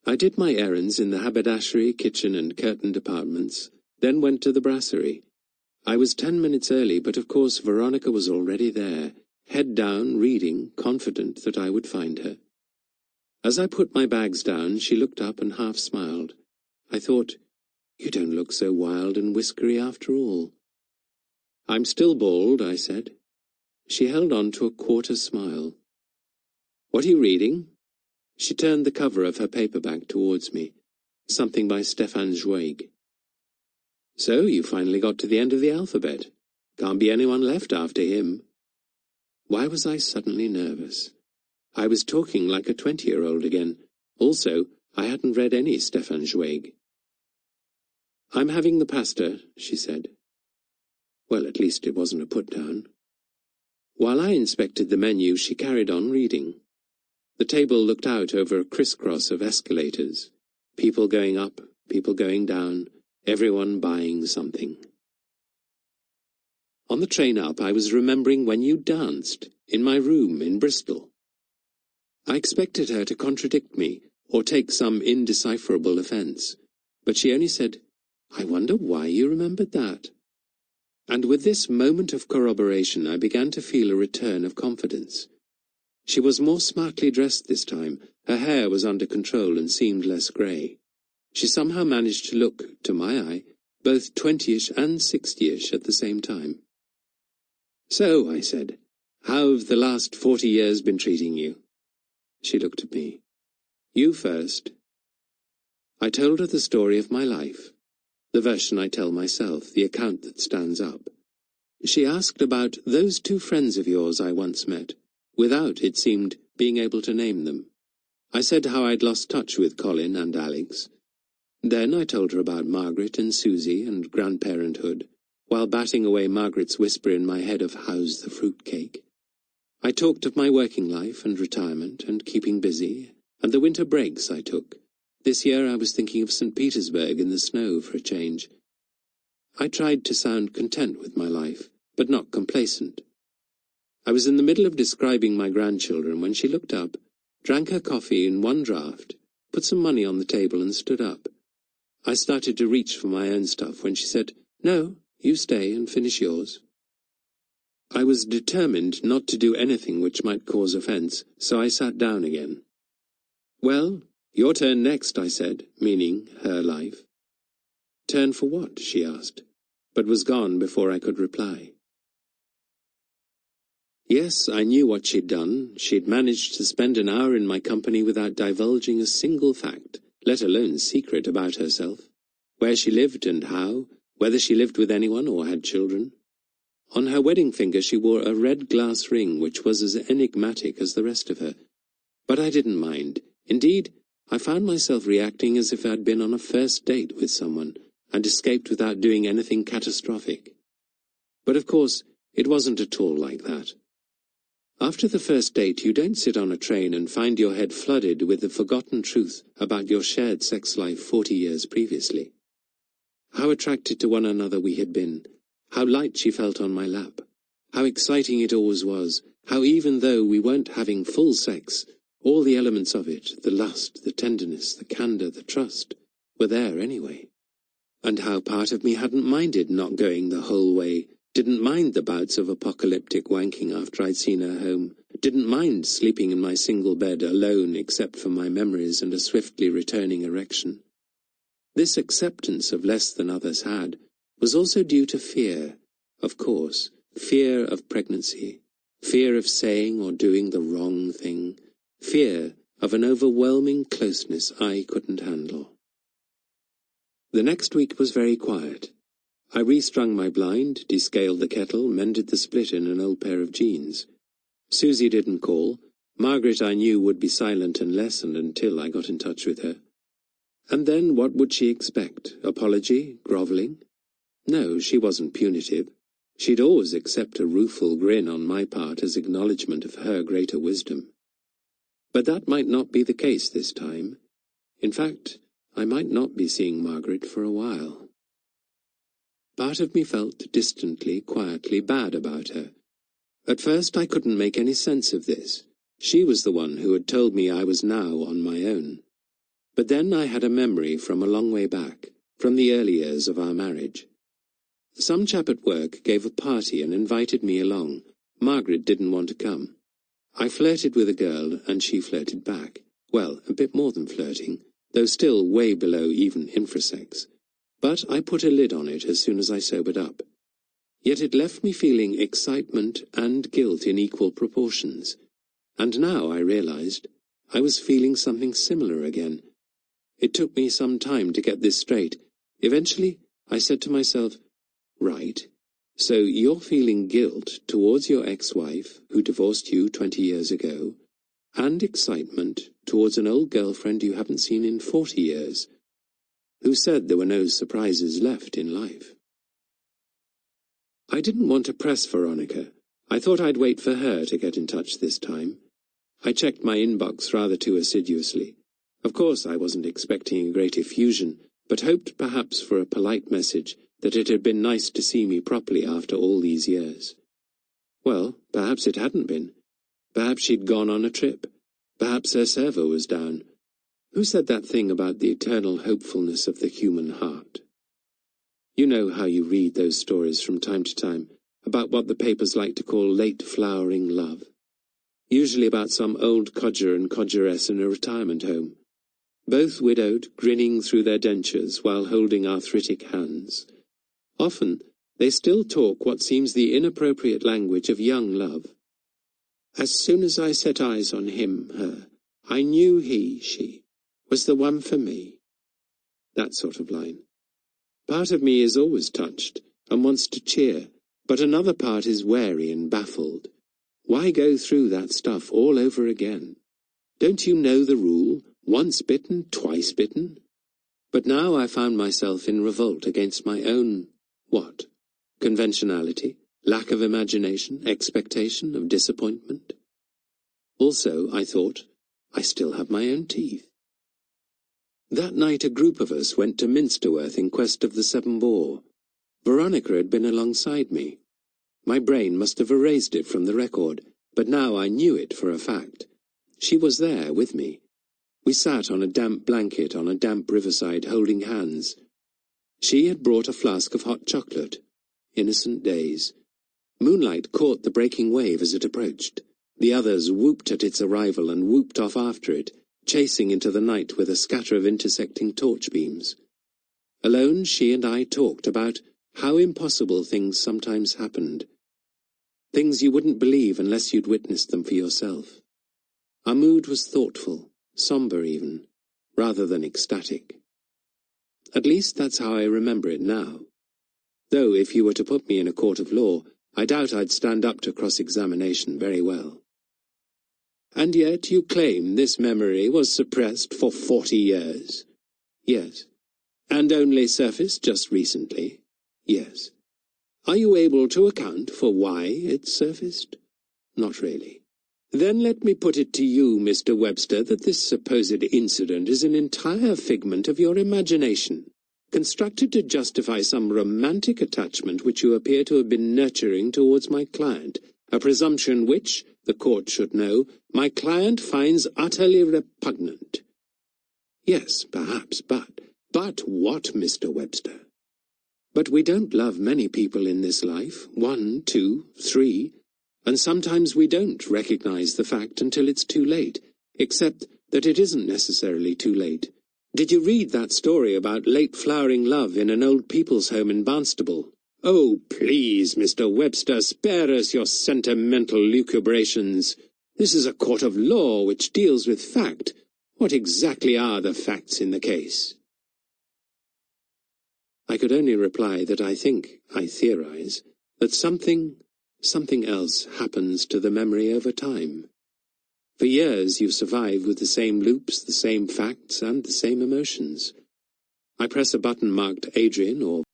I did my errands in the haberdashery, kitchen and curtain departments, then went to the brasserie. I was 10 minutes early, but of course Veronica was already there, head down, reading, confident that I would find her. As I put my bags down, she looked up and half smiled. I thought, "You don't look so wild and whiskery after all." "I'm still bald," I said. She held on to a quarter smile. "What are you reading?" She turned the cover of her paperback towards me. Something by Stefan Zweig. "So you finally got to the end of the alphabet. Can't be anyone left after him." Why was I suddenly nervous? I was talking like a 20-year-old again. Also, I hadn't read any Stefan Zweig. "I'm having the pasta," she said. Well, at least it wasn't a put-down. While I inspected the menu, she carried on reading. The table looked out over a crisscross of escalators. People going up, people going down, everyone buying something. On the train up, I was remembering when you danced, in my room in Bristol. I expected her to contradict me, or take some indecipherable offence, but she only said, "I wonder why you remembered that." And with this moment of corroboration, I began to feel a return of confidence. She was more smartly dressed this time, her hair was under control and seemed less grey. She somehow managed to look, to my eye, both 20-ish and 60-ish at the same time. "So," I said, "how have the last 40 years been treating you?" She looked at me. "You first." I told her the story of my life, the version I tell myself, the account that stands up. She asked about those 2 friends of yours I once met, without, it seemed, being able to name them. I said how I'd lost touch with Colin and Alex. Then I told her about Margaret and Susie and grandparenthood, while batting away Margaret's whisper in my head of "How's the fruitcake?" I talked of my working life and retirement and keeping busy, and the winter breaks I took. This year I was thinking of St. Petersburg in the snow for a change. I tried to sound content with my life, but not complacent. I was in the middle of describing my grandchildren when she looked up, drank her coffee in one draught, put some money on the table and stood up. I started to reach for my own stuff when she said, "No, you stay and finish yours." I was determined not to do anything which might cause offence, so I sat down again. "Well, your turn next," I said, meaning her life. "Turn for what?" she asked, but was gone before I could reply. Yes, I knew what she'd done. She'd managed to spend an hour in my company without divulging a single fact, let alone secret about herself, where she lived and how, whether she lived with anyone or had children. On her wedding finger she wore a red glass ring which was as enigmatic as the rest of her. But I didn't mind. Indeed, I found myself reacting as if I'd been on a first date with someone, and escaped without doing anything catastrophic. But of course, it wasn't at all like that. After the first date, you don't sit on a train and find your head flooded with the forgotten truth about your shared sex life 40 years previously. How attracted to one another we had been, how light she felt on my lap, how exciting it always was, how even though we weren't having full sex, all the elements of it, the lust, the tenderness, the candour, the trust, were there anyway. And how part of me hadn't minded not going the whole way, didn't mind the bouts of apocalyptic wanking after I'd seen her home, didn't mind sleeping in my single bed alone except for my memories and a swiftly returning erection. This acceptance of less than others had was also due to fear, of course, fear of pregnancy, fear of saying or doing the wrong thing, fear of an overwhelming closeness I couldn't handle. The next week was very quiet. I restrung my blind, descaled the kettle, mended the split in an old pair of jeans. Susie didn't call. Margaret I knew would be silent and lessen until I got in touch with her. And then what would she expect? Apology? Grovelling? No, she wasn't punitive. She'd always accept a rueful grin on my part as acknowledgement of her greater wisdom. But that might not be the case this time. In fact, I might not be seeing Margaret for a while. Part of me felt distantly, quietly bad about her. At first I couldn't make any sense of this. She was the one who had told me I was now on my own. But then I had a memory from a long way back, from the early years of our marriage. Some chap at work gave a party and invited me along. Margaret didn't want to come. I flirted with a girl, and she flirted back. Well, a bit more than flirting, though still way below even infrasex. But I put a lid on it as soon as I sobered up. Yet it left me feeling excitement and guilt in equal proportions. And now I realized I was feeling something similar again. It took me some time to get this straight. Eventually, I said to myself, right, so you're feeling guilt towards your ex-wife, who divorced you 20 years ago, and excitement towards an old girlfriend you haven't seen in 40 years, who said there were no surprises left in life. I didn't want to press Veronica. I thought I'd wait for her to get in touch this time. I checked my inbox rather too assiduously. Of course, I wasn't expecting a great effusion, but hoped perhaps for a polite message that it had been nice to see me properly after all these years. Well, perhaps it hadn't been. Perhaps she'd gone on a trip. Perhaps her server was down. Who said that thing about the eternal hopefulness of the human heart? You know how you read those stories from time to time, about what the papers like to call late flowering love. Usually about some old codger and codgeress in a retirement home, both widowed, grinning through their dentures while holding arthritic hands. Often they still talk what seems the inappropriate language of young love. As soon as I set eyes on him, her, I knew she, was the one for me. That sort of line. Part of me is always touched and wants to cheer, but another part is wary and baffled. Why go through that stuff all over again? Don't you know the rule? Once bitten, twice bitten? But now I found myself in revolt against my own, what? Conventionality, lack of imagination, expectation of disappointment. Also, I thought, I still have my own teeth. That night a group of us went to Minsterworth in quest of the 7 boar. Veronica had been alongside me. My brain must have erased it from the record, but now I knew it for a fact. She was there with me. We sat on a damp blanket on a damp riverside holding hands. She had brought a flask of hot chocolate. Innocent days. Moonlight caught the breaking wave as it approached. The others whooped at its arrival and whooped off after it, chasing into the night with a scatter of intersecting torch beams. Alone, she and I talked about how impossible things sometimes happened. Things you wouldn't believe unless you'd witnessed them for yourself. Our mood was thoughtful, somber even, rather than ecstatic. At least that's how I remember it now. Though if you were to put me in a court of law, I doubt I'd stand up to cross-examination very well. And yet you claim this memory was suppressed for 40 years? Yes. And only surfaced just recently? Yes. Are you able to account for why it surfaced? Not really. Then let me put it to you, Mr. Webster, that this supposed incident is an entire figment of your imagination, constructed to justify some romantic attachment which you appear to have been nurturing towards my client, a presumption which, the court should know, my client finds utterly repugnant. Yes, perhaps, but what, Mr. Webster? But we don't love many people in this life, 1, 2, 3, and sometimes we don't recognize the fact until it's too late, except that it isn't necessarily too late. Did you read that story about late flowering love in an old people's home in Barnstable? Oh, please, Mr. Webster, spare us your sentimental lucubrations. This is a court of law which deals with fact. What exactly are the facts in the case? I could only reply that I theorize, that something else happens to the memory over time. For years you survive with the same loops, the same facts, and the same emotions. I press a button marked Adrian or